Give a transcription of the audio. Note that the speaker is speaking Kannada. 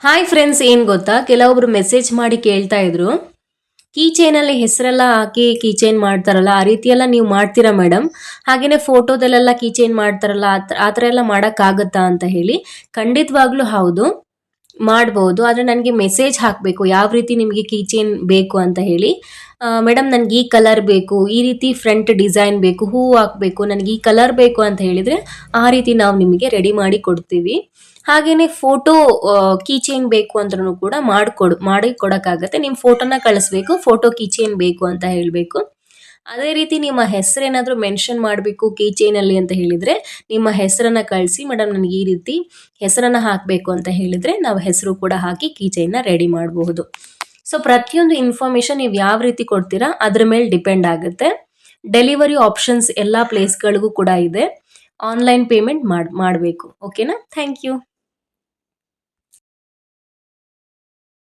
ಹಾಯ್ ಫ್ರೆಂಡ್ಸ್, ಏನು ಗೊತ್ತಾ, ಕೆಲವೊಬ್ರು ಮೆಸೇಜ್ ಮಾಡಿ ಕೇಳ್ತಾ ಇದ್ರು, ಕೀ ಚೈನಲ್ಲಿ ಹೆಸರೆಲ್ಲ ಹಾಕಿ ಕೀ ಚೈನ್ ಮಾಡ್ತಾರಲ್ಲ, ಆ ರೀತಿ ಎಲ್ಲ ನೀವು ಮಾಡ್ತೀರಾ ಮೇಡಮ್? ಹಾಗೇನೆ ಫೋಟೋದಲ್ಲೆಲ್ಲ ಕೀ ಚೈನ್ ಮಾಡ್ತಾರಲ್ಲ, ಆ ಥರ ಎಲ್ಲ ಮಾಡೋಕ್ಕಾಗತ್ತಾ ಅಂತ ಹೇಳಿ. ಖಂಡಿತವಾಗ್ಲೂ ಹೌದು, ಮಾಡ್ಬೋದು. ಆದರೆ ನನಗೆ ಮೆಸೇಜ್ ಹಾಕಬೇಕು ಯಾವ ರೀತಿ ನಿಮಗೆ ಕೀ ಚೈನ್ ಬೇಕು ಅಂತ ಹೇಳಿ. ಮೇಡಮ್ ನನಗೆ ಈ ಕಲರ್ ಬೇಕು, ಈ ರೀತಿ ಫ್ರಂಟ್ ಡಿಸೈನ್ ಬೇಕು, ಹೂವು ಹಾಕಬೇಕು, ನನಗೆ ಈ ಕಲರ್ ಬೇಕು ಅಂತ ಹೇಳಿದರೆ ಆ ರೀತಿ ನಾವು ನಿಮಗೆ ರೆಡಿ ಮಾಡಿ ಕೊಡ್ತೀವಿ. ಹಾಗೇನೆ ಫೋಟೋ ಕೀ ಚೈನ್ ಬೇಕು ಅಂದ್ರೂ ಕೂಡ ಮಾಡಿ ಕೊಡೋಕ್ಕಾಗತ್ತೆ. ನಿಮ್ಮ ಫೋಟೋನ ಕಳಿಸ್ಬೇಕು, ಫೋಟೋ ಕೀ ಚೈನ್ ಬೇಕು ಅಂತ ಹೇಳಬೇಕು. ಅದೇ ರೀತಿ ನಿಮ್ಮ ಹೆಸರೇನಾದರೂ ಮೆನ್ಷನ್ ಮಾಡಬೇಕು ಕೀ ಚೈನಲ್ಲಿ ಅಂತ ಹೇಳಿದರೆ ನಿಮ್ಮ ಹೆಸರನ್ನು ಕಳಿಸಿ, ಮೇಡಮ್ ನನಗೆ ಈ ರೀತಿ ಹೆಸರನ್ನು ಹಾಕಬೇಕು ಅಂತ ಹೇಳಿದರೆ ನಾವು ಹೆಸರು ಕೂಡ ಹಾಕಿ ಕೀ ಚೈನ್ನ ರೆಡಿ ಮಾಡಬಹುದು. ಸೊ ಪ್ರತಿಯೊಂದು ಇನ್ಫಾರ್ಮೇಷನ್ ನೀವು ಯಾವ ರೀತಿ ಕೊಡ್ತೀರಾ ಅದ್ರ ಮೇಲೆ ಡಿಪೆಂಡ್ ಆಗುತ್ತೆ. ಡೆಲಿವರಿ ಆಪ್ಷನ್ಸ್ ಎಲ್ಲ ಪ್ಲೇಸ್ಗಳಿಗೂ ಕೂಡ ಇದೆ. ಆನ್ಲೈನ್ ಪೇಮೆಂಟ್ ಮಾಡಬೇಕು. ಓಕೆನಾ? Thank you.